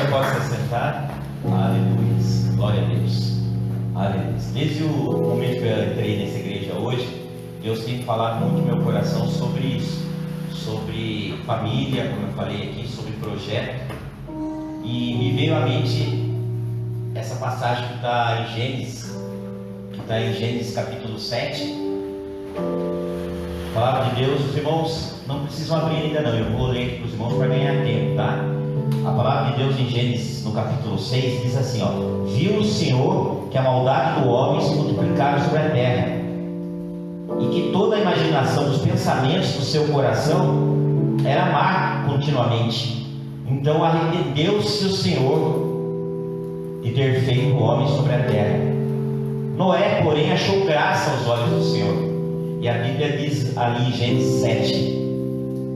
já pode se assentar. Aleluia. Glória a Deus. Aleluia. Desde o momento que eu entrei nessa igreja hoje, Deus tem falado muito no meu coração sobre isso. Sobre família, como eu falei aqui, sobre projeto. E me veio à mente essa passagem que está em Gênesis capítulo 7. A palavra de Deus, os irmãos não precisam abrir ainda não, eu vou ler aqui para os irmãos para ganhar tempo, tá? A palavra de Deus em Gênesis, no capítulo 6, diz assim, ó: viu o Senhor que a maldade do homem se multiplicava sobre a terra, e que toda a imaginação dos pensamentos do seu coração era má continuamente. Então arrependeu-se o Senhor de ter feito o homem sobre a terra. Noé, porém, achou graça aos olhos do Senhor. E a Bíblia diz ali em Gênesis 7: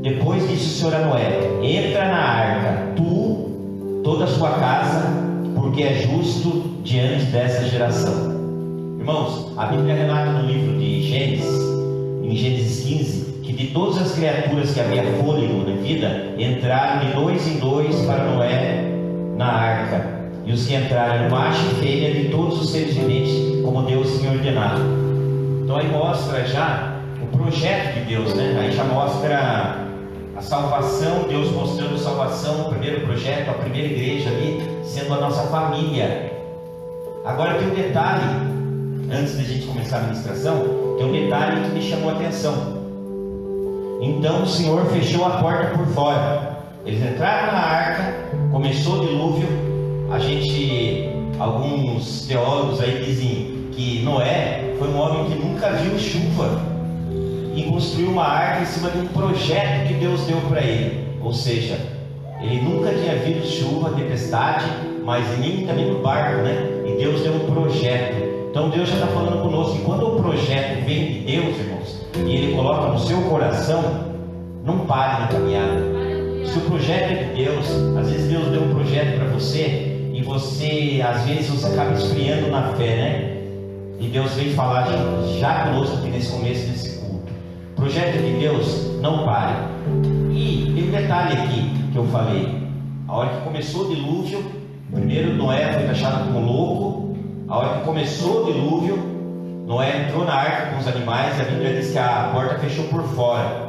depois disse o Senhor a Noé: entra na arca, tu, toda a sua casa, porque é justo diante dessa geração. Irmãos, a Bíblia relata no livro de Gênesis, em Gênesis 15, que de todas as criaturas que havia fôlego na vida, entraram de 2 em 2 para Noé na arca. E os que entraram eram macho e fêmea de todos os seres viventes, como Deus tinha ordenado. Então aí mostra já o projeto de Deus, né? Aí já mostra a salvação, Deus mostrando salvação, o primeiro projeto, a primeira igreja ali, sendo a nossa família. Agora tem um detalhe, antes da gente começar a ministração, tem um detalhe que me chamou a atenção. Então o Senhor fechou a porta por fora. Eles entraram na arca, começou o dilúvio. Alguns teólogos aí dizem que Noé foi um homem que nunca viu chuva e construiu uma arca em cima de um projeto que Deus deu para ele. Ou seja, ele nunca tinha visto chuva, tempestade, mas nem também no barco, né? E Deus deu um projeto. Então Deus já está falando conosco que quando o projeto vem de Deus, irmãos, e Ele coloca no seu coração, não pare na caminhada. Se o projeto é de Deus, às vezes Deus deu um projeto para você, e você, às vezes, você acaba esfriando na fé, né? E Deus veio falar já conosco aqui nesse começo desse culto. Projeto de Deus, não pare. E tem um detalhe aqui que eu falei. A hora que começou o dilúvio, primeiro Noé foi taxado como louco. A hora que começou o dilúvio, Noé entrou na arca com os animais, e a Bíblia diz que a porta fechou por fora.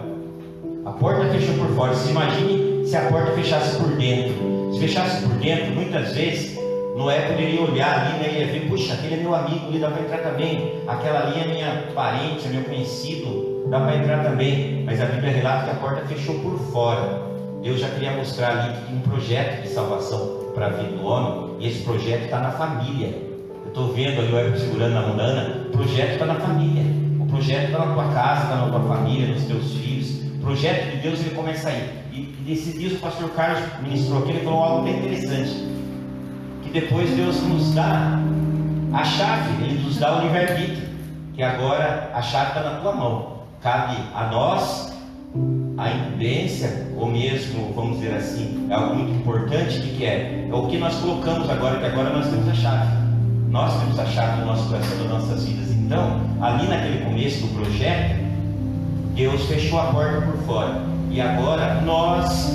A porta fechou por fora. Você imagine se a porta fechasse por dentro. Se fechasse por dentro, muitas vezes Noé poderia olhar ali, né, e ia ver: puxa, aquele é meu amigo, ali dá para entrar também. Aquela ali é minha parente, é meu conhecido, dá para entrar também. Mas a Bíblia relata que a porta fechou por fora. Deus já queria mostrar ali que tinha um projeto de salvação para a vida do homem, e esse projeto está na família. Eu estou vendo ali o Eco segurando na mundana. O projeto está na família. O projeto está na tua casa, está na tua família, nos teus filhos. O projeto de Deus, ele começa aí. E nesses dias o pastor Carlos ministrou aqui, ele falou algo bem interessante, que depois Deus nos dá a chave, Ele nos dá o livre-arbítrio, que agora a chave está na tua mão. Cabe a nós a incumbência, ou mesmo, vamos dizer assim, é algo muito importante. O que é? É o que nós colocamos agora, que agora nós temos a chave. Nós temos a chave no nosso coração, das nossas vidas. Então, ali naquele começo do projeto, Deus fechou a porta por fora. E agora nós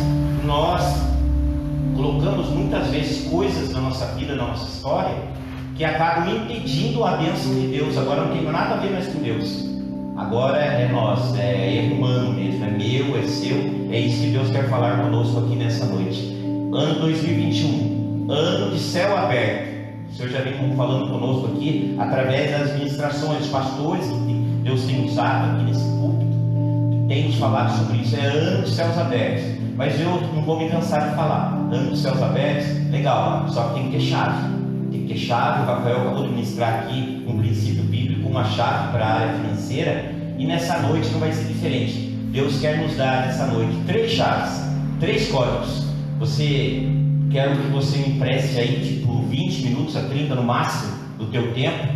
colocamos muitas vezes coisas na nossa vida, na nossa história, que acabam impedindo a bênção de Deus. Agora não tem nada a ver mais com Deus. Agora é nós, é humano mesmo, é meu, é seu. É isso que Deus quer falar conosco aqui nessa noite. Ano 2021, ano de céu aberto. O Senhor já vem falando conosco aqui através das ministrações dos pastores que Deus tem usado aqui nesse culto. Tem nos falado sobre isso. É ano de céus abertos. Mas eu não vou me cansar de falar. Ano de céus abertos, legal, só que tem que ter chave. Tem que ter chave. O Rafael acabou de ministrar aqui um princípio bíblico, uma chave para a área financeira. E nessa noite não vai ser diferente. Deus quer nos dar nessa noite 3 chaves, 3 códigos. Quero que você me empreste aí tipo 20 minutos a 30 no máximo do teu tempo,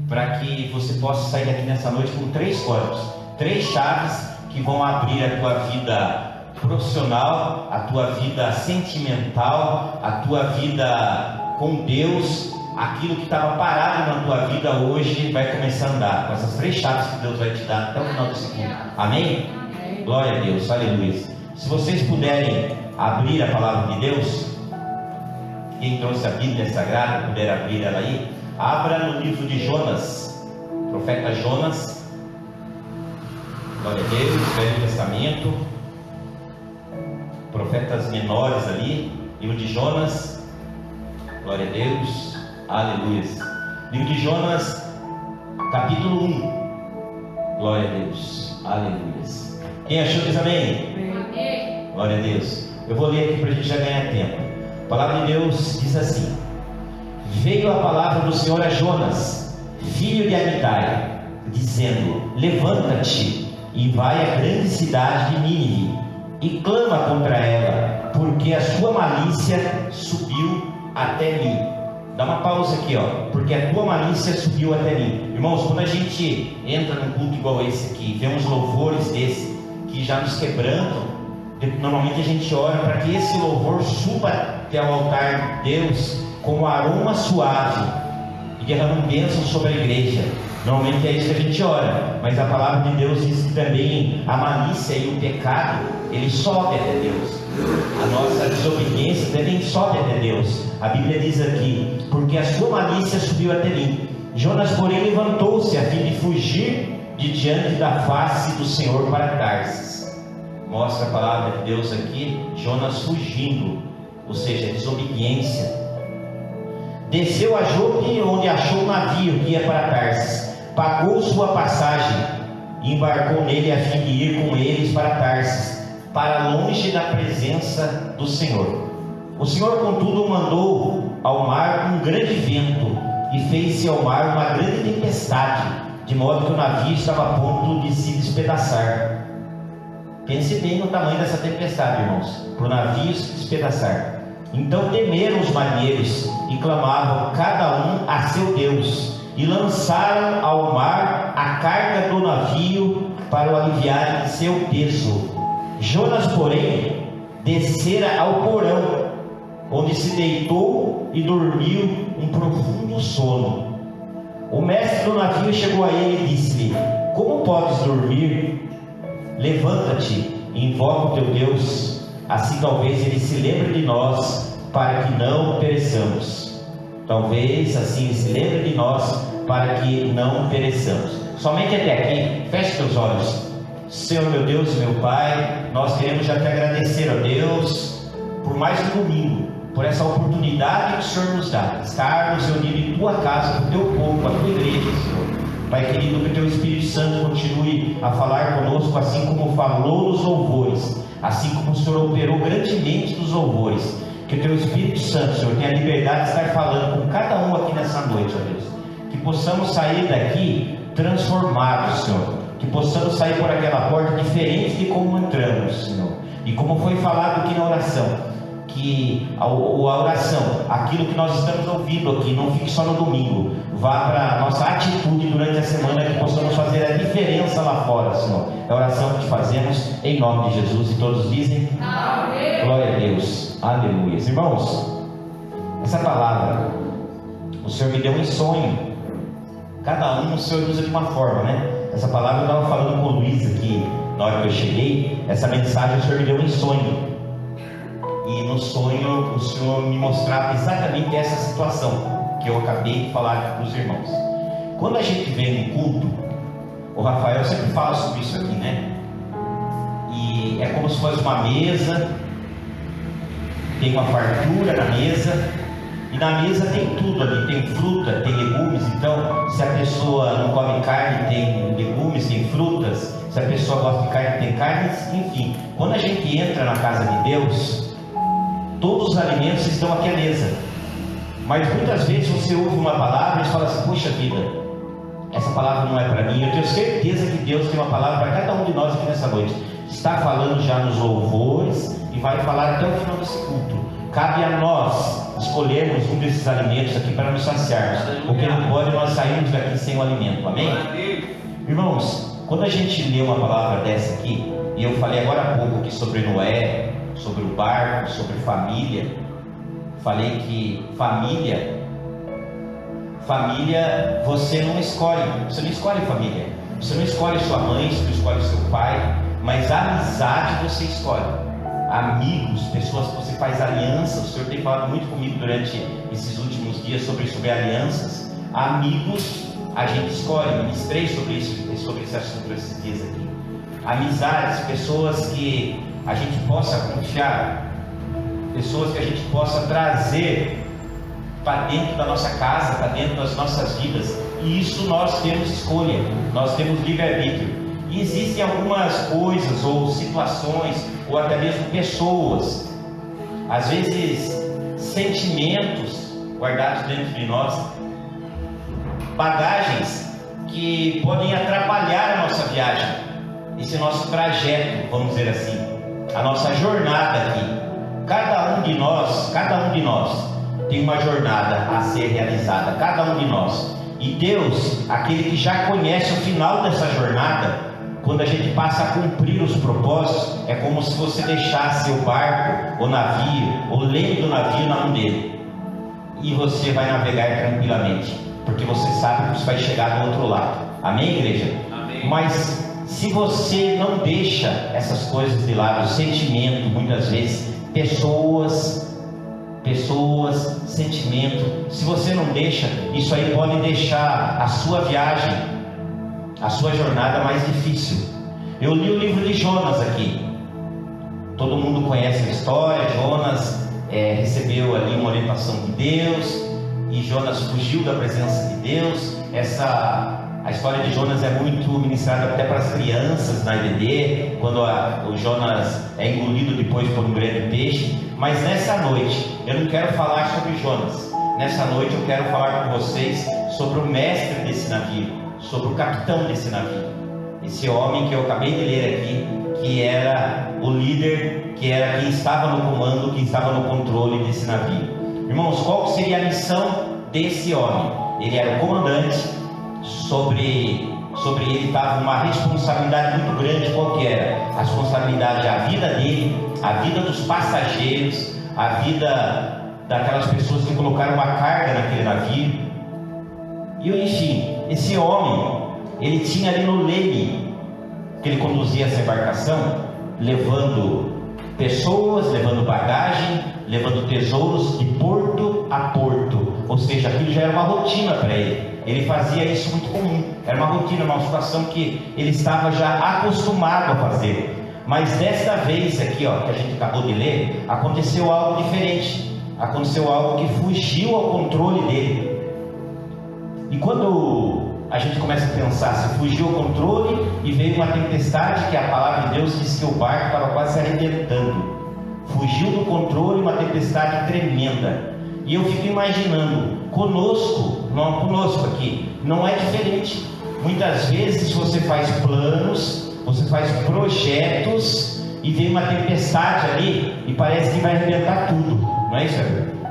para que você possa sair daqui nessa noite com 3 códigos, 3 chaves que vão abrir a tua vida profissional, a tua vida sentimental, a tua vida com Deus. Aquilo que estava parado na tua vida hoje vai começar a andar com essas 3 chaves que Deus vai te dar até o final desse culto. Amém? Glória a Deus, aleluia. Se vocês puderem abrir a palavra de Deus Quem trouxe a Bíblia Sagrada, puder abrir ela aí, abra no livro de Jonas, profeta Jonas. Glória a Deus, Velho Testamento, profetas menores ali, livro de Jonas, glória a Deus, aleluia. Livro de Jonas, capítulo 1, glória a Deus, aleluia. Quem achou diz amém? Amém. Glória a Deus. Eu vou ler aqui para a gente já ganhar tempo. A palavra de Deus diz assim: veio a palavra do Senhor a Jonas, filho de Amitai, dizendo: levanta-te e vai à grande cidade de Nínive e clama contra ela, porque a sua malícia subiu até mim. Dá uma pausa aqui, ó. Porque a tua malícia subiu até mim. Irmãos, quando a gente entra num culto igual esse aqui, vemos louvores desse que já nos quebrantam, normalmente a gente ora para que esse louvor suba até o altar de Deus como aroma suave e derrame bênção sobre a igreja. Normalmente é isso que a gente ora, mas a palavra de Deus diz que também a malícia e o pecado, ele sobe até Deus. A nossa desobediência também sobe até Deus. A Bíblia diz aqui: porque a sua malícia subiu até mim. Jonas, porém, levantou-se a fim de fugir de diante da face do Senhor para Tarsis. Mostra a palavra de Deus aqui, Jonas fugindo, ou seja, desobediência. Desceu a Jope, onde achou um navio que ia para Tarsis. Pagou sua passagem e embarcou nele a fim de ir com eles para Tarsis, para longe da presença do Senhor. O Senhor, contudo, mandou ao mar um grande vento e fez-se ao mar uma grande tempestade, de modo que o navio estava a ponto de se despedaçar. Pense bem no tamanho dessa tempestade, irmãos, para o navio se despedaçar. Então temeram os marinheiros e clamavam cada um a seu Deus, e lançaram ao mar a carga do navio para o aliviar de seu peso. Jonas, porém, descera ao porão, onde se deitou e dormiu um profundo sono. O mestre do navio chegou a ele e disse-lhe: como podes dormir? Levanta-te e invoca o teu Deus, assim talvez ele se lembre de nós, para que não pereçamos. Talvez assim ele se lembre de nós, para que não pereçamos. Somente até aqui. Feche teus olhos. Senhor meu Deus e meu Pai, nós queremos já te agradecer, ó Deus, por mais um domingo, por essa oportunidade que o Senhor nos dá, estarmos reunidos em tua casa, com o teu povo, com a tua igreja, Senhor. Pai querido, que o teu Espírito Santo continue a falar conosco, assim como falou nos louvores, assim como o Senhor operou grandemente nos louvores. Que o teu Espírito Santo, Senhor, tenha a liberdade de estar falando com cada um aqui nessa noite, ó Deus. Que possamos sair daqui transformados, Senhor. Que possamos sair por aquela porta diferente de como entramos, Senhor. E como foi falado aqui na oração, que a oração, aquilo que nós estamos ouvindo aqui, não fique só no domingo, vá para a nossa atitude durante a semana, que possamos fazer a diferença lá fora, Senhor. É a oração que te fazemos em nome de Jesus, e todos dizem amém. Glória a Deus, aleluia. Irmãos, essa palavra o Senhor me deu um sonho. Cada um o Senhor usa de uma forma, né? Essa palavra eu estava falando com o Luiz aqui na hora que eu cheguei. Essa mensagem o Senhor me deu um sonho, e no sonho o Senhor me mostrava exatamente essa situação que eu acabei de falar para os irmãos. Quando a gente vem no culto, o Rafael sempre fala sobre isso aqui, né? E é como se fosse uma mesa, tem uma fartura na mesa, e na mesa tem tudo ali, tem fruta, tem legumes. Então, se a pessoa não come carne, tem legumes, tem frutas. Se a pessoa gosta de carne, tem carne. Enfim, quando a gente entra na casa de Deus, todos os alimentos estão aqui à mesa. Mas muitas vezes você ouve uma palavra e fala assim: poxa vida, essa palavra não é para mim. Eu tenho certeza que Deus tem uma palavra para cada um de nós aqui nessa noite. Está falando já nos louvores e vai falar até o final desse culto. Cabe a nós escolhermos um desses alimentos aqui para nos saciarmos, porque não pode nós sairmos daqui sem o alimento, amém? Irmãos, quando a gente lê uma palavra dessa aqui, e eu falei agora há pouco aqui sobre Noé, sobre o barco, sobre família, falei que família você não escolhe família, você não escolhe sua mãe, você não escolhe seu pai, mas a amizade você escolhe. amigos, pessoas que você faz aliança. O Senhor tem falado muito comigo durante esses últimos dias sobre alianças. Amigos, a gente escolhe. Ministrei sobre esse assunto esses dias aqui. Amizades, pessoas que a gente possa confiar, pessoas que a gente possa trazer para dentro da nossa casa, para dentro das nossas vidas. E isso nós temos escolha, nós temos livre-arbítrio. E existem algumas coisas ou situações, ou até mesmo pessoas, às vezes sentimentos guardados dentro de nós, bagagens que podem atrapalhar a nossa viagem, esse nosso trajeto, vamos dizer assim, a nossa jornada aqui. Cada um de nós tem uma jornada a ser realizada, cada um de nós. E Deus, aquele que já conhece o final dessa jornada, quando a gente passa a cumprir os propósitos, é como se você deixasse o barco, o navio, o leme do navio na mão dele, e você vai navegar tranquilamente, porque você sabe que você vai chegar do outro lado. Amém, igreja? Amém. Mas se você não deixa essas coisas de lado, sentimento, muitas vezes, pessoas, sentimento, se você não deixa, isso aí pode deixar a sua viagem, a sua jornada mais difícil. Eu li o livro de Jonas aqui, todo mundo conhece a história. Jonas recebeu ali uma orientação de Deus, e Jonas fugiu da presença de Deus. A história de Jonas é muito ministrada até para as crianças na EBD, quando o Jonas é engolido depois por um grande peixe. Mas nessa noite, eu não quero falar sobre Jonas. Nessa noite eu quero falar com vocês sobre o mestre desse navio, sobre o capitão desse navio. Esse homem que eu acabei de ler aqui, que era o líder, que era quem estava no comando, quem estava no controle desse navio. Irmãos, qual seria a missão desse homem? Ele era o comandante. Sobre ele estava uma responsabilidade muito grande. Qual que era? A responsabilidade da vida dele, a vida dos passageiros, a vida daquelas pessoas que colocaram uma carga naquele navio. E enfim, esse homem, ele tinha ali no leme que ele conduzia essa embarcação, levando pessoas, levando bagagem, levando tesouros de porto a porto. Ou seja, aquilo já era uma rotina para ele. Ele fazia isso muito comum, era uma rotina, uma situação que ele estava já acostumado a fazer. Mas desta vez aqui, que a gente acabou de ler, aconteceu algo diferente. Aconteceu algo que fugiu ao controle dele. E quando a gente começa a pensar, se fugiu ao controle e veio uma tempestade, que a palavra de Deus diz que o barco estava quase se arrebentando. Fugiu do controle, uma tempestade tremenda. E eu fico imaginando, conosco aqui, não é diferente. Muitas vezes você faz planos, você faz projetos, e vem uma tempestade ali, e parece que vai arrebentar tudo, não é isso?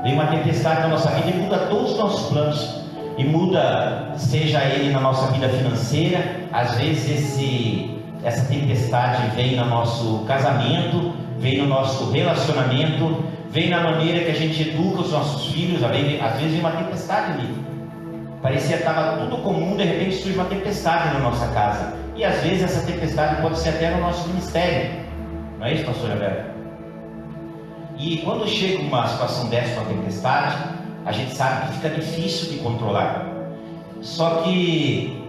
Vem uma tempestade na nossa vida e muda todos os nossos planos. E muda, seja ele na nossa vida financeira, às vezes essa tempestade vem no nosso casamento, vem no nosso relacionamento, vem na maneira que a gente educa os nossos filhos. Às vezes vem uma tempestade ali. Parecia que estava tudo comum, de repente surge uma tempestade na nossa casa. E às vezes essa tempestade pode ser até no nosso ministério. Não é isso, pastor Alberto? E quando chega uma situação dessa, uma tempestade, a gente sabe que fica difícil de controlar. Só que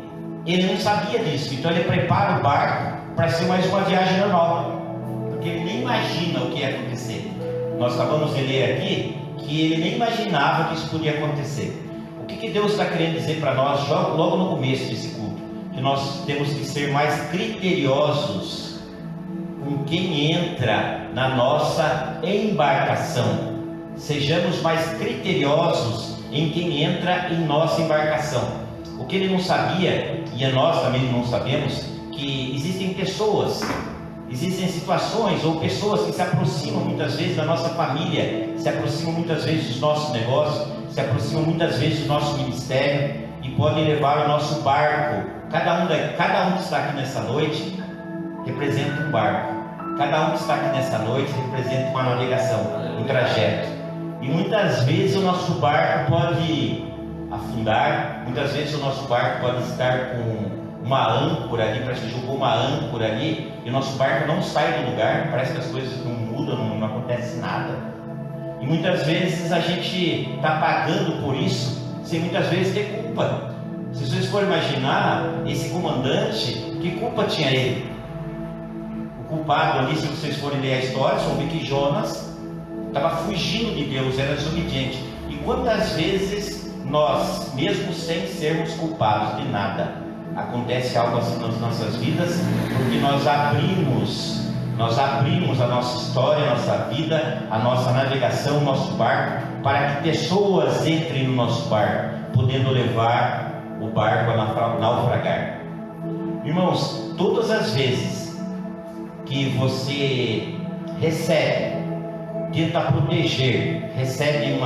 ele não sabia disso, então ele prepara o barco para ser mais uma viagem normal, porque ele nem imagina o que ia acontecer. Nós acabamos de ler aqui que ele nem imaginava que isso podia acontecer. O que Deus está querendo dizer para nós logo no começo desse culto? Que nós temos que ser mais criteriosos com quem entra na nossa embarcação. Sejamos mais criteriosos em quem entra em nossa embarcação. O que ele não sabia, e nós também não sabemos, que existem pessoas, existem situações ou pessoas que se aproximam muitas vezes da nossa família, se aproximam muitas vezes dos nossos negócios, se aproximam muitas vezes do nosso ministério e podem levar o nosso barco. Cada um que está aqui nessa noite representa um barco. Cada um que está aqui nessa noite representa uma navegação, um trajeto. E muitas vezes o nosso barco pode afundar, muitas vezes o nosso barco pode estar com uma âncora ali, parece que jogou uma âncora ali, e o nosso barco não sai do lugar, parece que as coisas não mudam, não acontece nada. E muitas vezes a gente está pagando por isso, sem muitas vezes ter culpa. Se vocês forem imaginar, esse comandante, que culpa tinha ele? O culpado ali, se vocês forem ler a história, vão ver que Jonas estava fugindo de Deus, era desobediente. E quantas vezes nós, mesmo sem sermos culpados de nada, acontece algo assim nas nossas vidas, porque nós abrimos a nossa história, a nossa vida, a nossa navegação, o nosso barco, para que pessoas entrem no nosso barco, podendo levar o barco a naufragar. Irmãos, todas as vezes que você tenta proteger, recebe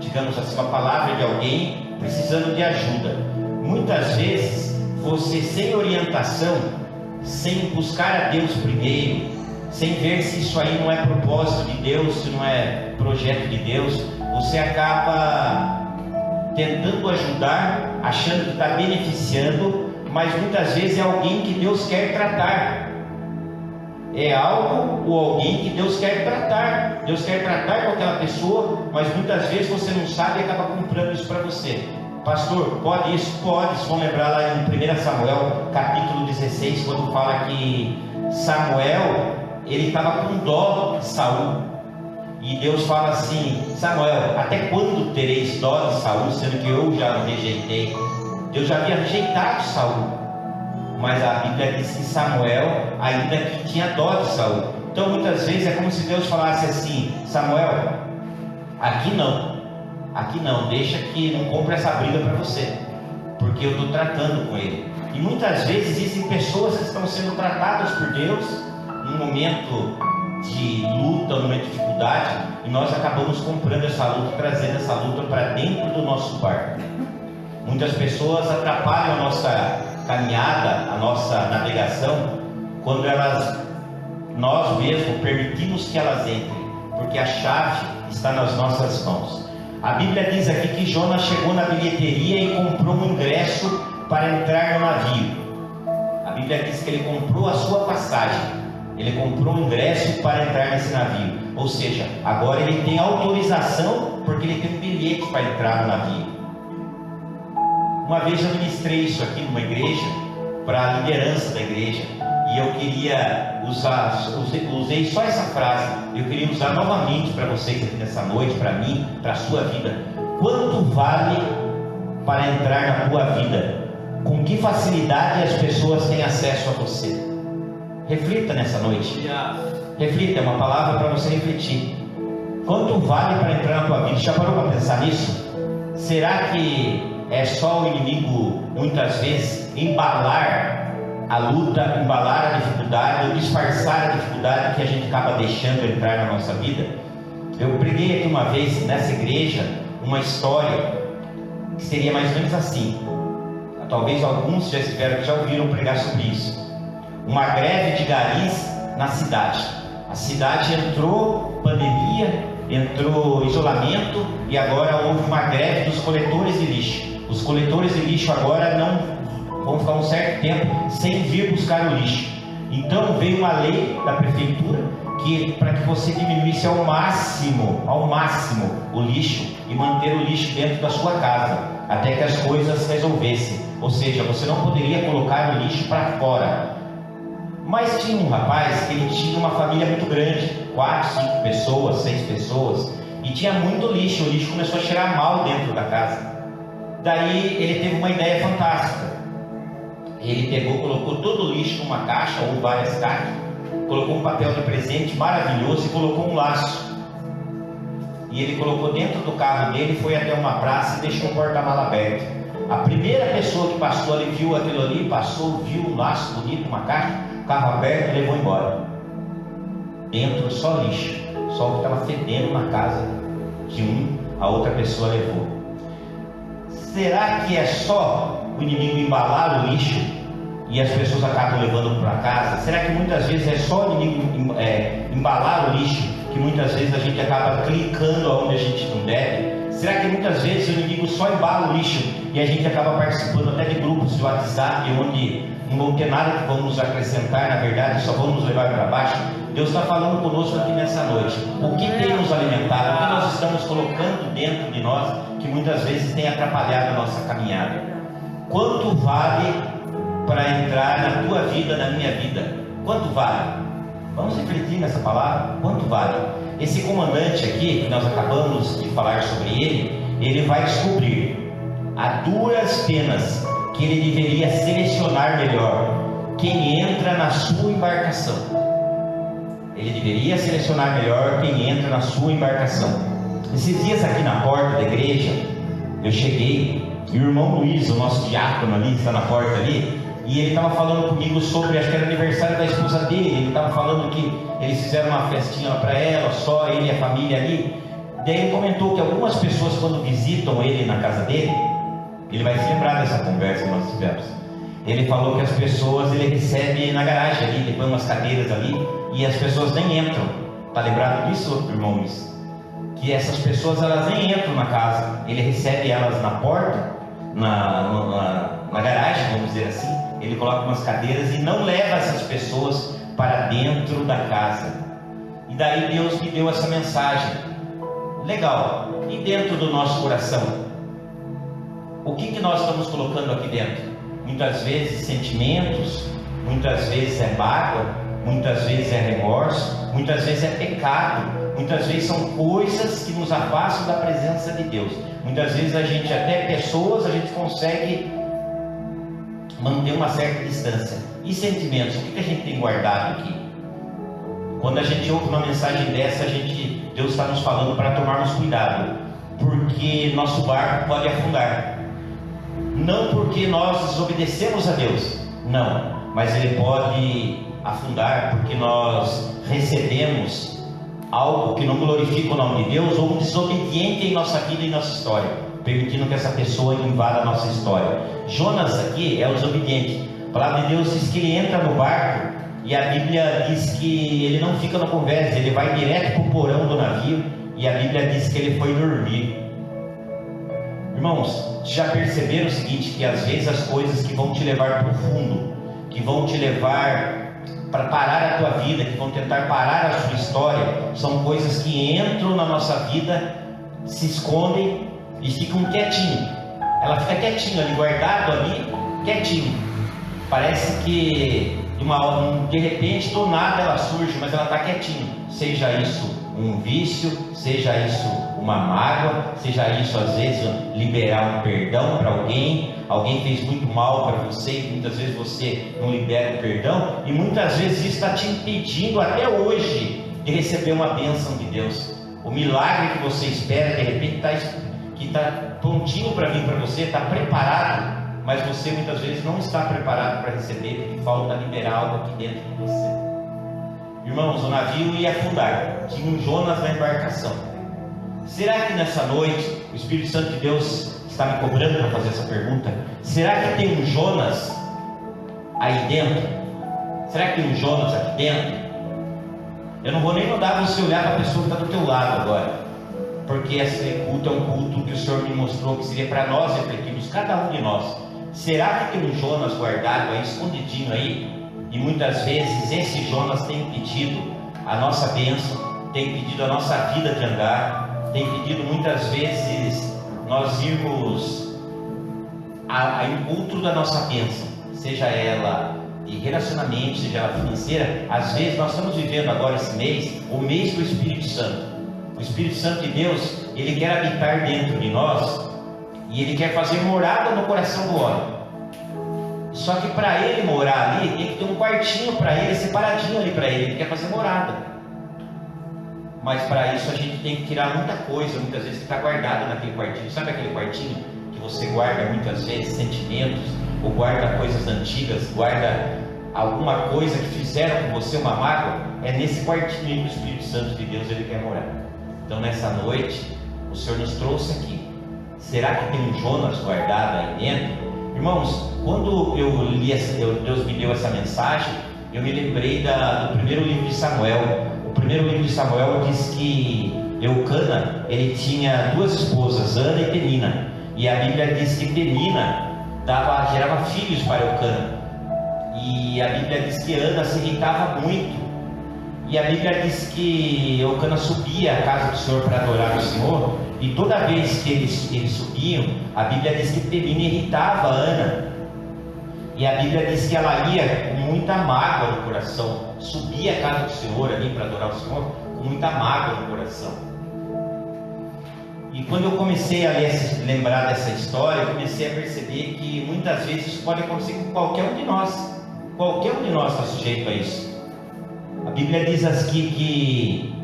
digamos assim, uma palavra de alguém precisando de ajuda, muitas vezes você, sem orientação, sem buscar a Deus primeiro, sem ver se isso aí não é propósito de Deus, se não é projeto de Deus, você acaba tentando ajudar, achando que está beneficiando, mas muitas vezes é alguém que Deus quer tratar. É algo ou alguém que Deus quer tratar. Deus quer tratar com aquela pessoa, mas muitas vezes você não sabe e acaba comprando isso para você. Pastor, pode isso? Pode. Vocês vão lembrar lá em 1 Samuel, capítulo 16, quando fala que Samuel, ele estava com dó de Saul. E Deus fala assim: Samuel, até quando tereis dó de Saul, sendo que eu já o rejeitei? Deus já havia rejeitado Saul. Mas a Bíblia diz que Samuel ainda que tinha dó de Saul. Então muitas vezes é como se Deus falasse assim: Samuel, aqui não, deixa que não compre essa briga para você, porque eu estou tratando com ele. E muitas vezes existem pessoas que estão sendo tratadas por Deus num momento de luta, num momento de dificuldade, e nós acabamos comprando essa luta, trazendo essa luta para dentro do nosso barco. Muitas pessoas atrapalham a nossa caminhada, a nossa navegação, quando nós mesmos permitimos que elas entrem, porque a chave está nas nossas mãos. A Bíblia diz aqui que Jonas chegou na bilheteria e comprou um ingresso para entrar no navio. A Bíblia diz que ele comprou a sua passagem, ele comprou um ingresso para entrar nesse navio, ou seja, agora ele tem autorização, porque ele tem um bilhete para entrar no navio. Uma vez eu ministrei isso aqui numa igreja, para a liderança da igreja, e eu queria usei só essa frase, eu queria usar novamente para vocês aqui nessa noite, para mim, para a sua vida. Quanto vale para entrar na tua vida? Com que facilidade as pessoas têm acesso a você? Reflita nessa noite. Reflita, é uma palavra para você refletir. Quanto vale para entrar na tua vida? Já parou para pensar nisso? Será que é só o inimigo, muitas vezes, embalar a luta, embalar a dificuldade, ou disfarçar a dificuldade que a gente acaba deixando entrar na nossa vida? Eu preguei aqui uma vez nessa igreja uma história que seria mais ou menos assim. Talvez alguns já ouviram pregar sobre isso. Uma greve de garis na cidade. A cidade entrou pandemia, entrou isolamento, e agora houve uma greve dos coletores de lixo. Os coletores de lixo agora não vão ficar um certo tempo sem vir buscar o lixo. Então veio uma lei da prefeitura para que você diminuísse ao máximo o lixo e manter o lixo dentro da sua casa, até que as coisas resolvessem. Ou seja, você não poderia colocar o lixo para fora. Mas tinha um rapaz que ele tinha uma família muito grande, 4, 5 pessoas, 6 pessoas, e tinha muito lixo. O lixo começou a cheirar mal dentro da casa. Daí ele teve uma ideia fantástica. Ele colocou todo o lixo numa caixa ou várias caixas, colocou um papel de presente maravilhoso e colocou um laço. E ele colocou dentro do carro dele, foi até uma praça e deixou o porta-mala aberto. A primeira pessoa que passou ali, viu aquilo ali, viu um laço bonito, uma caixa, carro aberto, e levou embora. Dentro só lixo, só o que estava fedendo na casa de a outra pessoa levou. Será que é só o inimigo embalar o lixo e as pessoas acabam levando para casa? Será que muitas vezes é só o inimigo embalar o lixo, que muitas vezes a gente acaba clicando onde a gente não deve? Será que muitas vezes o inimigo só embala o lixo e a gente acaba participando até de grupos de WhatsApp onde não vão ter nada que vão nos acrescentar, na verdade, só vão nos levar para baixo? Deus está falando conosco aqui nessa noite. O que tem nos alimentado, o que nós estamos colocando dentro de nós, que muitas vezes tem atrapalhado a nossa caminhada? Quanto vale para entrar na tua vida, na minha vida? Quanto vale? Vamos refletir nessa palavra. Quanto vale? Esse comandante aqui, que nós acabamos de falar sobre ele vai descobrir a duras penas que ele deveria selecionar melhor quem entra na sua embarcação. Ele deveria selecionar melhor quem entra na sua embarcação. Esses dias aqui na porta da igreja, eu cheguei e o irmão Luiz, o nosso diácono ali, está na porta ali, e ele estava falando comigo sobre, acho que era aniversário da esposa dele. Ele estava falando que eles fizeram uma festinha para ela, só ele e a família ali. Daí ele comentou que algumas pessoas, quando visitam ele na casa dele, ele vai se lembrar dessa conversa que nós tivemos. Ele falou que as pessoas ele recebe na garagem ali, ele põe umas cadeiras ali e as pessoas nem entram. Está lembrado disso, irmão Luiz? Que essas pessoas elas nem entram na casa, ele recebe elas na porta, na garagem, vamos dizer assim. Ele coloca umas cadeiras e não leva essas pessoas para dentro da casa. E daí Deus me deu essa mensagem. Legal. E dentro do nosso coração? O que nós estamos colocando aqui dentro? Muitas vezes sentimentos, muitas vezes é mágoa, muitas vezes é remorso, muitas vezes é pecado, muitas vezes são coisas que nos afastam da presença de Deus. Muitas vezes até pessoas a gente consegue manter uma certa distância. E sentimentos, o que a gente tem guardado aqui? Quando a gente ouve uma mensagem dessa, Deus está nos falando para tomarmos cuidado, porque nosso barco pode afundar. Não porque nós desobedecemos a Deus, não, mas ele pode afundar porque nós recebemos algo que não glorifica o nome de Deus, ou um desobediente em nossa vida e nossa história, permitindo que essa pessoa invada a nossa história. Jonas aqui é o desobediente. A palavra de Deus diz que ele entra no barco e a Bíblia diz que ele não fica no convés, ele vai direto para o porão do navio e a Bíblia diz que ele foi dormir. Irmãos, já perceberam o seguinte, que às vezes as coisas que vão te levar para o fundo, que vão te levar para parar a tua vida, que vão tentar parar a sua história, são coisas que entram na nossa vida, se escondem e ficam quietinho. Ela fica quietinha ali, guardado ali, quietinho. Parece que de repente do nada ela surge, mas ela está quietinha. Seja isso um vício, seja isso uma mágoa, seja isso às vezes liberar um perdão para alguém fez muito mal para você e muitas vezes você não libera o perdão, e muitas vezes isso está te impedindo até hoje de receber uma bênção de Deus. O milagre que você espera de repente está prontinho para vir para você, está preparado, mas você muitas vezes não está preparado para receber, porque falta liberar algo aqui dentro de você. Irmãos, o navio ia afundar, tinha um Jonas na embarcação. Será que nessa noite o Espírito Santo de Deus está me cobrando para fazer essa pergunta? Será que tem um Jonas aí dentro? Será que tem um Jonas aqui dentro? Eu não vou nem mandar você olhar para a pessoa que está do teu lado agora, porque esse culto é um culto que o Senhor me mostrou que seria para nós refletirmos, cada um de nós. Será que tem um Jonas guardado aí, escondidinho aí? E muitas vezes esse Jonas tem impedido a nossa bênção, tem impedido a nossa vida de andar, tem impedido muitas vezes nós irmos ao encontro da nossa bênção, seja ela de relacionamento, seja ela financeira. Às vezes nós estamos vivendo agora esse mês, o mês do Espírito Santo. O Espírito Santo de Deus, ele quer habitar dentro de nós e ele quer fazer morada no coração do homem. Só que para ele morar ali, tem que ter um quartinho para ele, separadinho ali para ele. Ele quer fazer morada. Mas para isso a gente tem que tirar muita coisa, muitas vezes que está guardado naquele quartinho. Sabe aquele quartinho que você guarda muitas vezes sentimentos, ou guarda coisas antigas, guarda alguma coisa que fizeram com você, uma mágoa? É nesse quartinho aí que o Espírito Santo de Deus ele quer morar. Então nessa noite, o Senhor nos trouxe aqui. Será que tem um Jonas guardado aí dentro? Irmãos, quando Deus me deu essa mensagem, eu me lembrei do primeiro livro de Samuel. O primeiro livro de Samuel diz que Eucana, ele tinha duas esposas, Ana e Penina. E a Bíblia diz que Penina gerava filhos para Eucana. E a Bíblia diz que Ana se irritava muito. E a Bíblia diz que Eucana subia à casa do Senhor para adorar o Senhor. E toda vez que eles subiam, a Bíblia diz que Penina irritava Ana. E a Bíblia diz que ela ia com muita mágoa no coração. Subia à casa do Senhor ali para adorar o Senhor com muita mágoa no coração. E quando eu comecei a lembrar dessa história, eu comecei a perceber que muitas vezes isso pode acontecer com qualquer um de nós. Qualquer um de nós está sujeito a isso. A Bíblia diz aqui que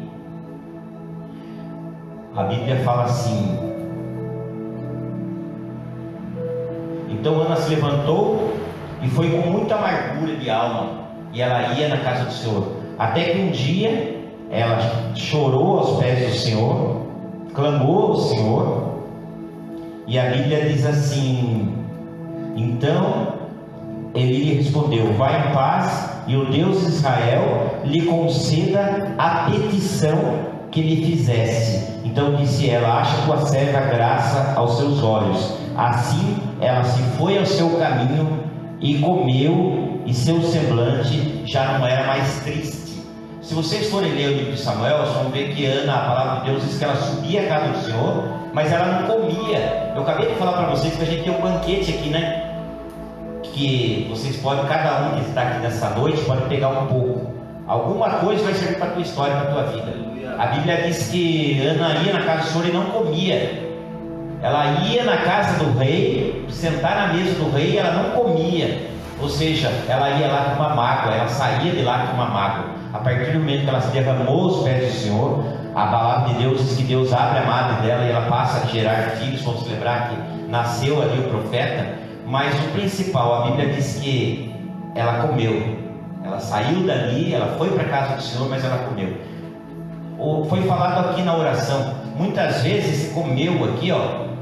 a Bíblia fala assim: então Ana se levantou e foi com muita amargura de alma, e ela ia na casa do Senhor, até que um dia ela chorou aos pés do Senhor, clamou ao Senhor, e a Bíblia diz assim: então ele lhe respondeu: vai em paz, e o Deus de Israel lhe conceda a petição que lhe fizesse. Então disse ela: acha tua serva graça aos seus olhos. Assim ela se foi ao seu caminho e comeu, e seu semblante já não era mais triste. Se vocês forem ler o livro de Samuel, vocês vão ver que Ana, a palavra de Deus diz que ela subia à casa do Senhor, mas ela não comia. Eu acabei de falar para vocês que a gente tem um banquete aqui, né? Que vocês podem, cada um que está aqui nessa noite, pode pegar um pouco. Alguma coisa vai servir para a tua história, para a tua vida. A Bíblia diz que Ana ia na casa do Senhor e não comia. Ela ia na casa do rei, sentar na mesa do rei, e ela não comia. Ou seja, ela ia lá com uma mágoa, ela saía de lá com uma mágoa. A partir do momento que ela se derramou aos pés do Senhor, a palavra de Deus diz que Deus abre a madre dela e ela passa a gerar filhos. Vamos lembrar que nasceu ali o profeta. Mas o principal, a Bíblia diz que ela comeu. Ela saiu dali, ela foi para a casa do Senhor, mas ela comeu. Foi falado aqui na oração, muitas vezes esse comeu aqui,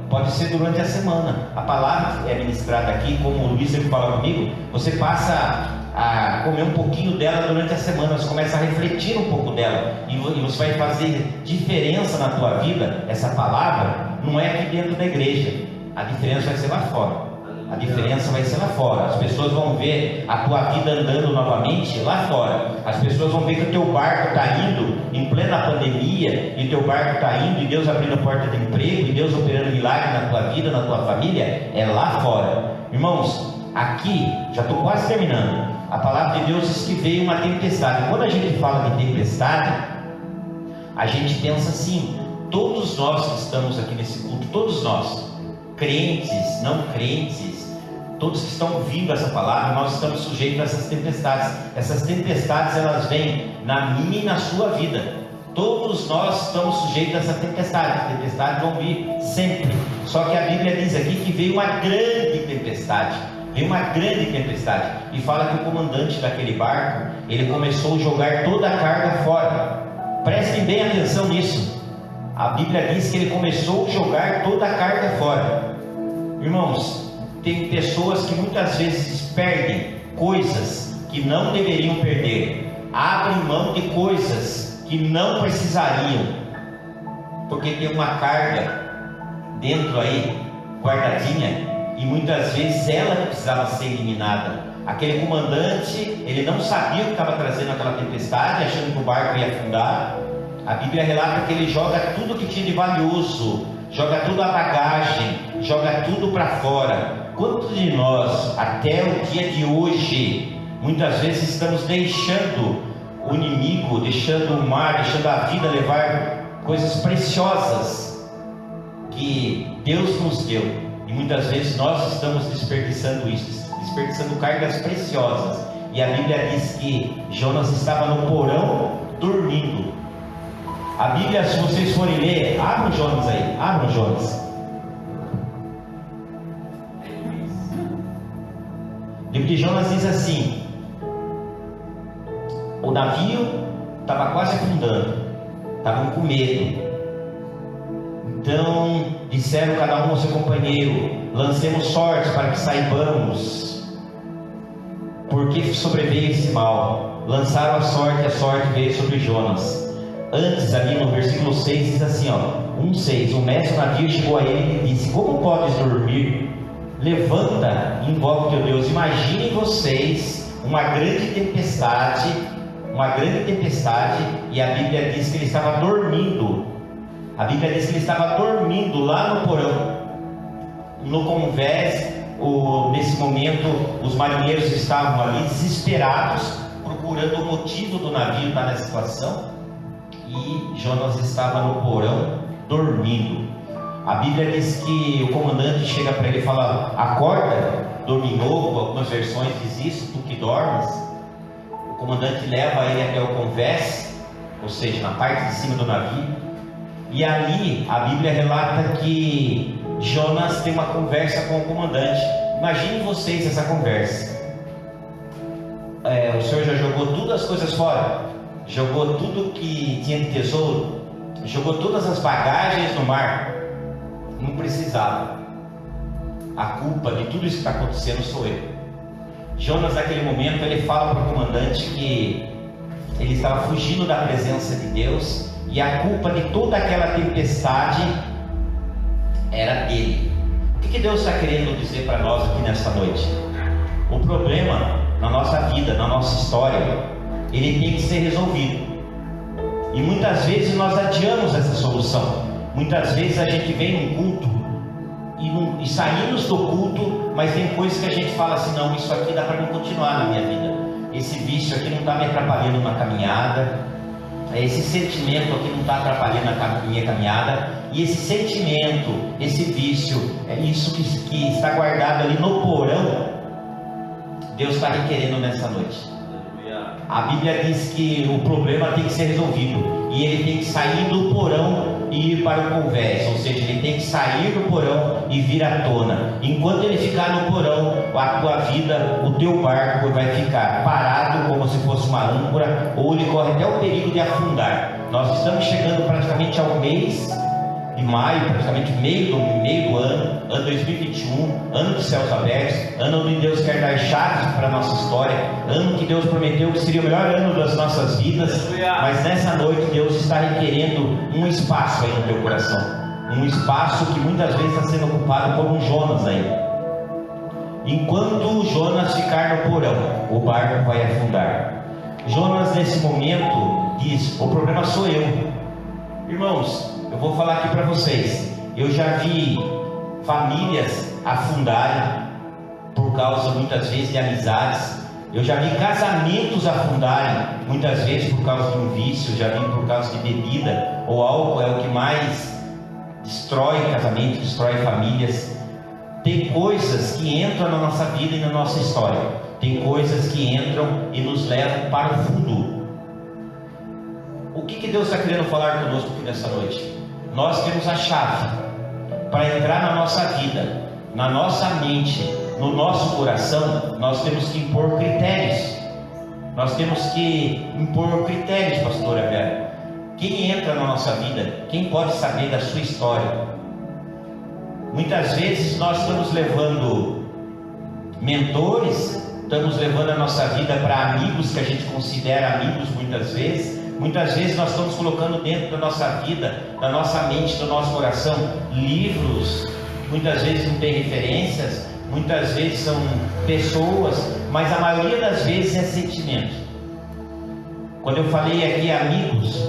pode ser durante a semana. A palavra é ministrada aqui, como o Luiz sempre fala comigo, você passa a comer um pouquinho dela durante a semana, você começa a refletir um pouco dela, e você vai fazer diferença na tua vida. Essa palavra não é aqui dentro da igreja, a diferença vai ser lá fora. A diferença vai ser lá fora. As pessoas vão ver a tua vida andando novamente lá fora. As pessoas vão ver que o teu barco está indo em plena pandemia, e teu barco está indo, e Deus abrindo a porta de emprego, e Deus operando milagre na tua vida, na tua família, é lá fora. Irmãos, aqui, já estou quase terminando. A palavra de Deus diz que veio uma tempestade. Quando a gente fala de tempestade, a gente pensa assim: todos nós que estamos aqui nesse culto, todos nós, crentes, não crentes, todos que estão ouvindo essa palavra, nós estamos sujeitos a essas tempestades. Essas tempestades, elas vêm na minha e na sua vida. Todos nós estamos sujeitos a essa tempestade. As tempestades vão vir sempre. Só que a Bíblia diz aqui que veio uma grande tempestade. Veio uma grande tempestade. E fala que o comandante daquele barco, ele começou a jogar toda a carga fora. Prestem bem atenção nisso. A Bíblia diz que ele começou a jogar toda a carga fora. Irmãos, tem pessoas que muitas vezes perdem coisas que não deveriam perder, abrem mão de coisas que não precisariam, porque tem uma carga dentro aí, guardadinha, e muitas vezes ela precisava ser eliminada. Aquele comandante, ele não sabia o que estava trazendo aquela tempestade, achando que o barco ia afundar. A Bíblia relata que ele joga tudo que tinha de valioso, joga tudo a bagagem, joga tudo para fora. Quantos de nós, até o dia de hoje, muitas vezes estamos deixando o inimigo, deixando o mar, deixando a vida levar coisas preciosas que Deus nos deu, e muitas vezes nós estamos desperdiçando isso, desperdiçando cargas preciosas. E a Bíblia diz que Jonas estava no porão dormindo. A Bíblia, se vocês forem ler, abram Jonas aí, abram Jonas. O livro de Jonas diz assim: o navio estava quase afundando, estavam com medo. Então disseram cada um ao seu companheiro: lancemos sortes para que saibamos por que sobreveio esse mal. Lançaram a sorte veio sobre Jonas. antes, ali no versículo 6, diz assim, 1:6, o mestre do navio chegou a ele e disse: como podes dormir? Levanta e invoca o teu Deus. Imaginem vocês uma grande tempestade, e a Bíblia diz que ele estava dormindo. A Bíblia diz que ele estava dormindo lá no porão, no convés. Nesse momento, os marinheiros estavam ali desesperados, procurando o motivo do navio estar nessa situação, e Jonas estava no porão dormindo. A Bíblia diz que o comandante chega para ele e fala: acorda, dorminhoco. Algumas versões diz isso, tu que dormes. O comandante leva ele até o convés, ou seja, na parte de cima do navio, e ali a Bíblia relata que Jonas tem uma conversa com o comandante. Imaginem vocês essa conversa. O Senhor já jogou todas as coisas fora, jogou tudo que tinha de tesouro, jogou todas as bagagens no mar. Não precisava. A culpa de tudo isso que está acontecendo sou eu. Jonas, naquele momento, ele fala para o comandante que ele estava fugindo da presença de Deus, e a culpa de toda aquela tempestade era dele. O que Deus está querendo dizer para nós aqui nesta noite? O problema na nossa vida, na nossa história, ele tem que ser resolvido, e muitas vezes nós adiamos essa solução. Muitas vezes a gente vem num culto e saímos do culto, mas tem coisas que a gente fala assim: não, isso aqui dá para não continuar na minha vida, esse vício aqui não está me atrapalhando na caminhada, esse sentimento aqui não está atrapalhando a minha caminhada, e esse sentimento, esse vício, isso que está guardado ali no porão, Deus está requerendo nessa noite. A Bíblia diz que o problema tem que ser resolvido, e ele tem que sair do porão e ir para o convés, ou seja, ele tem que sair do porão e vir à tona. Enquanto ele ficar no porão, a tua vida, o teu barco vai ficar parado como se fosse uma âncora, ou ele corre até o perigo de afundar. Nós estamos chegando praticamente ao mês de maio, praticamente meio do ano 2021, ano de céus abertos, ano onde Deus quer dar chaves para a nossa história, ano que Deus prometeu que seria o melhor ano das nossas vidas. Mas nessa noite Deus está requerendo um espaço aí no teu coração, um espaço que muitas vezes está sendo ocupado por um Jonas aí. Enquanto Jonas ficar no porão, o barco vai afundar. Jonas nesse momento diz: o problema sou eu. Irmãos, eu vou falar aqui para vocês, eu já vi famílias afundarem por causa muitas vezes de amizades, eu já vi casamentos afundarem muitas vezes por causa de um vício, já vi por causa de bebida ou álcool. É o que mais destrói casamento, destrói famílias. Tem coisas que entram na nossa vida e na nossa história, tem coisas que entram e nos levam para o fundo. O que Deus está querendo falar conosco aqui nessa noite? Nós temos a chave para entrar na nossa vida, na nossa mente, no nosso coração. Nós temos que impor critérios. Nós temos que impor critérios, pastora Vera. Quem entra na nossa vida? Quem pode saber da sua história? Muitas vezes nós estamos levando mentores, estamos levando a nossa vida para amigos que a gente considera amigos muitas vezes. Muitas vezes nós estamos colocando dentro da nossa vida, da nossa mente, do nosso coração, livros, muitas vezes não tem referências, muitas vezes são pessoas, mas a maioria das vezes é sentimento. Quando eu falei aqui amigos,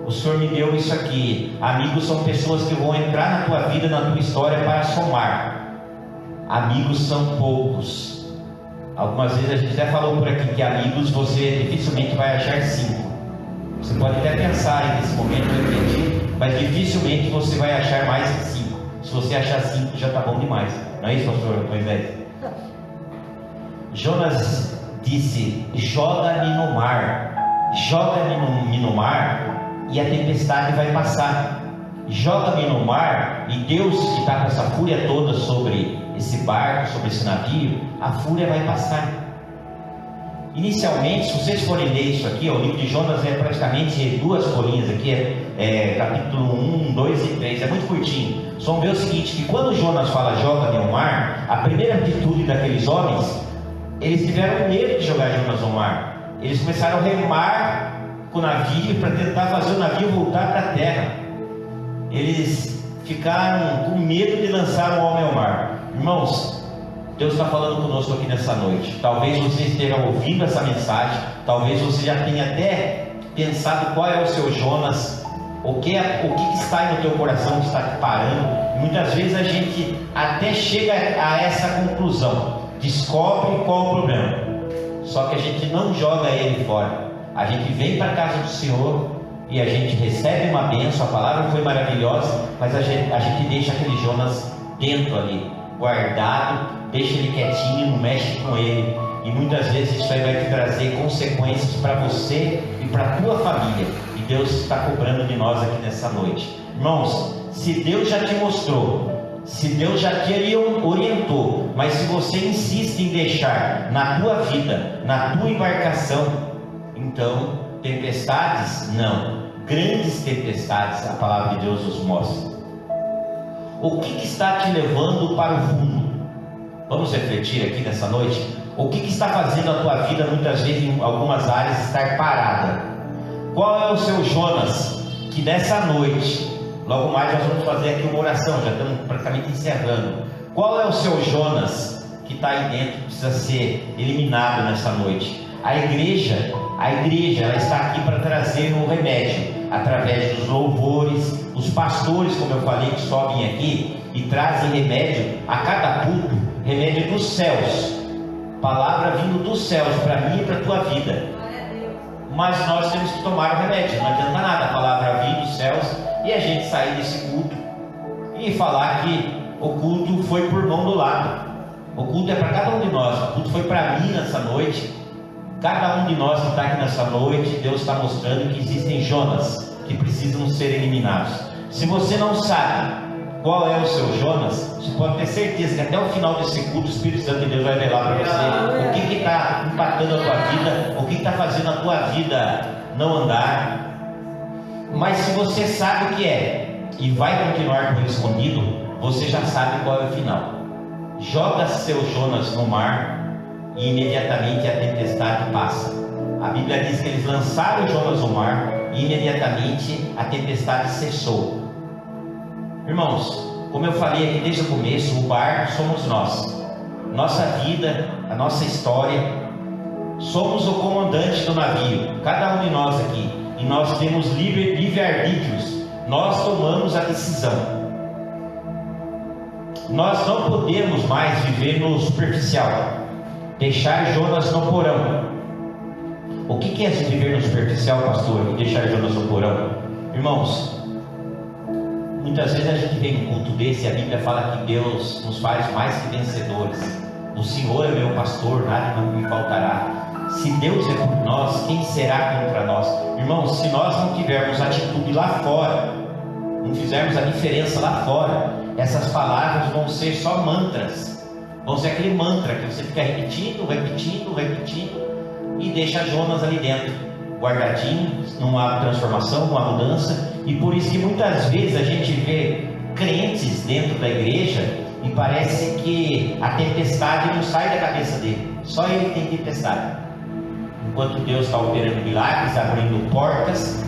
o Senhor me deu isso aqui: amigos são pessoas que vão entrar na tua vida, na tua história para somar. Amigos são poucos. Algumas vezes a gente até falou por aqui que amigos você dificilmente vai achar 5. Você pode até pensar nesse momento, eu entendi, mas dificilmente você vai achar mais que 5. Se você achar 5 já está bom demais. Não é isso, pastor Moisés? Jonas disse: joga-me no mar, joga-me no mar e a tempestade vai passar. Joga-me no mar, e Deus que está com essa fúria toda sobre esse barco, sobre esse navio, a fúria vai passar. Inicialmente, se vocês forem ler isso aqui, o livro de Jonas é praticamente 2 folhinhas aqui, capítulo 1, 2 e 3, é muito curtinho. Só vamos ver o seguinte, que quando Jonas fala joga-me ao mar, a primeira atitude daqueles homens, eles tiveram medo de jogar Jonas ao mar. Eles começaram a remar com o navio para tentar fazer o navio voltar para a terra. Eles ficaram com medo de lançar o homem ao mar. Irmãos, Deus está falando conosco aqui nessa noite. Talvez você esteja ouvindo essa mensagem, talvez você já tenha até pensado qual é o seu Jonas, o que está aí no teu coração que está te parando. Muitas vezes a gente até chega a essa conclusão, descobre qual é o problema, só que a gente não joga ele fora. A gente vem para a casa do Senhor e a gente recebe uma bênção, a palavra foi maravilhosa, mas a gente deixa aquele Jonas dentro ali, guardado, deixa ele quietinho, não mexe com ele. E muitas vezes isso aí vai te trazer consequências para você e para a tua família. E Deus está cobrando de nós aqui nessa noite. Irmãos, se Deus já te mostrou, se Deus já te orientou, mas se você insiste em deixar na tua vida, na tua embarcação, então, tempestades, não, grandes tempestades, a palavra de Deus nos mostra. O que está te levando para o fundo? Vamos refletir aqui nessa noite. O que está fazendo a tua vida, muitas vezes em algumas áreas, estar parada? Qual é o seu Jonas, que nessa noite, logo mais nós vamos fazer aqui uma oração, já estamos praticamente encerrando. Qual é o seu Jonas que está aí dentro, que precisa ser eliminado nessa noite? A igreja ela está aqui para trazer o remédio, através dos louvores, os pastores, como eu falei, que sobem aqui e trazem remédio a cada culto, remédio dos céus, palavra vindo dos céus para mim e para a tua vida. Mas nós temos que tomar o remédio, não adianta nada a palavra vir dos céus e a gente sair desse culto e falar que o culto foi por mão do lado. O culto é para cada um de nós, o culto foi para mim nessa noite. Cada um de nós que está aqui nessa noite, Deus está mostrando que existem Jonas que precisam ser eliminados. Se você não sabe qual é o seu Jonas, você pode ter certeza que até o final desse culto o Espírito Santo de Deus vai revelar para você o que está impactando a tua vida, o que está fazendo a tua vida não andar. Mas se você sabe o que é e vai continuar com ele escondido, você já sabe qual é o final. Joga seu Jonas no mar e imediatamente a tempestade passa. A Bíblia diz que eles lançaram Jonas no mar e imediatamente a tempestade cessou. Irmãos, como eu falei aqui desde o começo, o barco somos nós, nossa vida, a nossa história, somos o comandante do navio, cada um de nós aqui, e nós temos livre-arbítrios, nós tomamos a decisão. Nós não podemos mais viver no superficial, deixar Jonas no porão. O que é viver no superficial, pastor, e deixar Jonas no porão? Irmãos, muitas vezes a gente vem num culto desse e a Bíblia fala que Deus nos faz mais que vencedores. O Senhor é meu pastor, nada não me faltará. Se Deus é por nós, quem será contra nós? Irmãos, se nós não tivermos atitude lá fora, não fizermos a diferença lá fora, essas palavras vão ser só mantras. Vão ser aquele mantra que você fica repetindo e deixa Jonas ali dentro, guardadinho, não há transformação, não há mudança. E por isso que muitas vezes a gente vê crentes dentro da igreja e parece que a tempestade não sai da cabeça dele, só ele tem tempestade. Enquanto Deus está operando milagres, abrindo portas,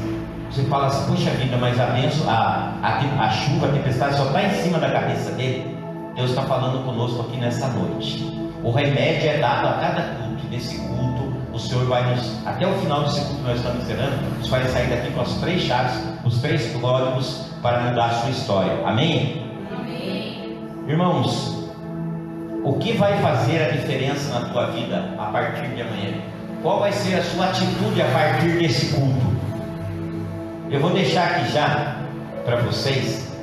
você fala assim, puxa vida, mas a bênção, a chuva, a tempestade só está em cima da cabeça dele. Deus está falando conosco aqui nessa noite. O remédio é dado a cada culto. Nesse culto, o Senhor vai nos, até o final desse culto que nós estamos encerrando, nos vai sair daqui com as 3 chaves, os 3 códigos para mudar a sua história. Amém? Amém. Irmãos, o que vai fazer a diferença na tua vida a partir de amanhã? Qual vai ser a sua atitude a partir desse culto? Eu vou deixar aqui já para vocês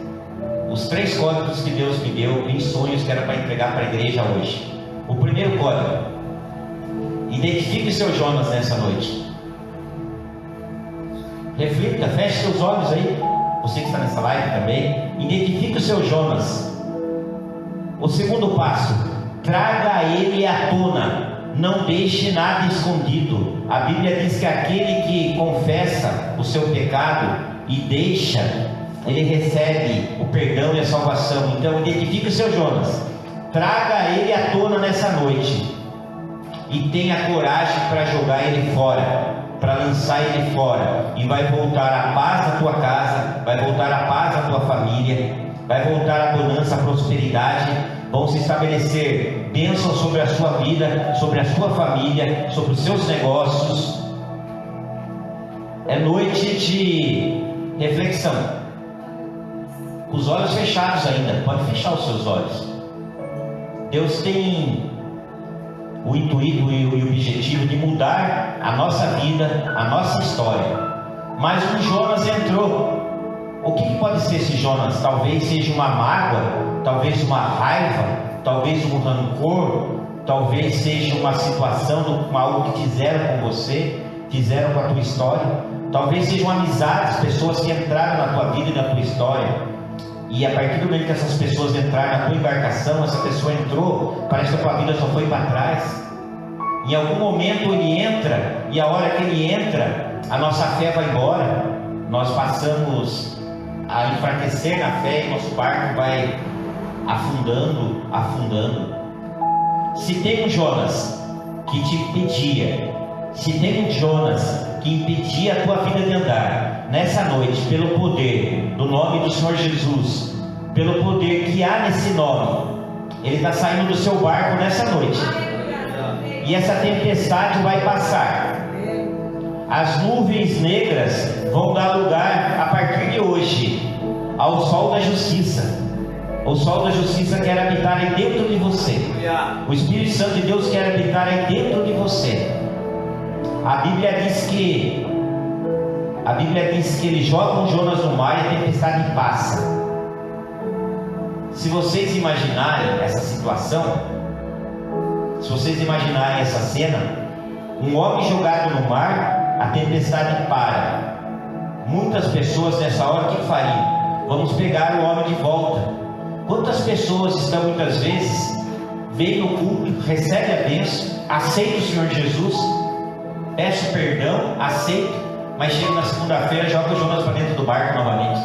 os 3 códigos que Deus me deu em sonhos que era para entregar para a igreja hoje. O primeiro código: identifique o seu Jonas nessa noite. Reflita, feche seus olhos aí. Você que está nessa live também, identifique o seu Jonas. O segundo passo: traga ele à tona. Não deixe nada escondido. A Bíblia diz que aquele que confessa o seu pecado e deixa, ele recebe o perdão e a salvação. Então identifique o seu Jonas, traga ele à tona nessa noite e tenha coragem para jogar ele fora. para lançar ele fora, e vai voltar a paz à tua casa, vai voltar a paz à tua família, vai voltar a bonança, a prosperidade, vão se estabelecer bênçãos sobre a sua vida, sobre a sua família, sobre os seus negócios. É noite de reflexão, com os olhos fechados ainda, pode fechar os seus olhos. Deus tem o intuito e o objetivo de mudar a nossa vida, a nossa história. Mas um Jonas entrou. O que pode ser esse Jonas? Talvez seja uma mágoa, talvez uma raiva, talvez um rancor, talvez seja uma situação de algo que fizeram com você, fizeram com a tua história. Talvez sejam amizades, pessoas que entraram na tua vida e na tua história. E a partir do momento que essas pessoas entraram na tua embarcação, essa pessoa entrou, parece que a tua vida só foi para trás. Em algum momento ele entra, e a hora que ele entra, a nossa fé vai embora. Nós passamos a enfraquecer na fé e nosso barco vai afundando, afundando. Se tem um Jonas que te impedia, se tem um Jonas que impedia a tua vida de andar, nessa noite, pelo poder do nome do Senhor Jesus, pelo poder que há nesse nome, ele está saindo do seu barco nessa noite, e essa tempestade vai passar. As nuvens negras vão dar lugar a partir de hoje ao sol da justiça. O sol da justiça quer habitar aí dentro de você. O Espírito Santo de Deus quer habitar aí dentro de você. A Bíblia diz que ele joga um Jonas no mar e a tempestade passa. Se vocês imaginarem essa situação, se vocês imaginarem essa cena, um homem jogado no mar, a tempestade para. Muitas pessoas nessa hora o que fariam? Vamos pegar o homem de volta. Quantas pessoas estão muitas vezes, vêm no culto, recebem a bênção, aceitam o Senhor Jesus, peço perdão, aceito, mas chega na segunda-feira e joga o Jonas para dentro do barco novamente.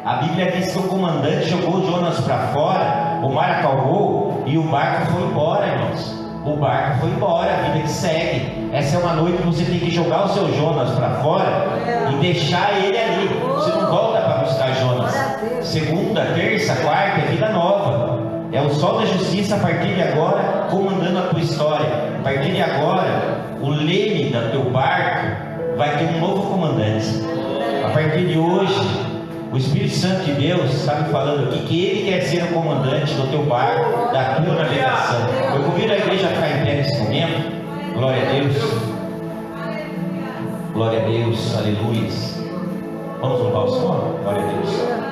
A Bíblia diz que o comandante jogou o Jonas para fora, o mar acalmou e o barco foi embora, irmãos. O barco foi embora, a vida que segue. Essa é uma noite que você tem que jogar o seu Jonas para fora e deixar ele ali. Você não volta para buscar Jonas. Segunda, terça, quarta é vida nova. É o sol da justiça a partir de agora comandando a tua história. A partir de agora, o leme do teu barco vai ter um novo comandante. A partir de hoje, o Espírito Santo de Deus está me falando aqui que Ele quer ser o comandante do teu barco, da tua navegação. Eu convido a igreja a ficar em pé nesse momento. Glória a Deus. Glória a Deus. Aleluia. Vamos louvar o Senhor? Glória a Deus.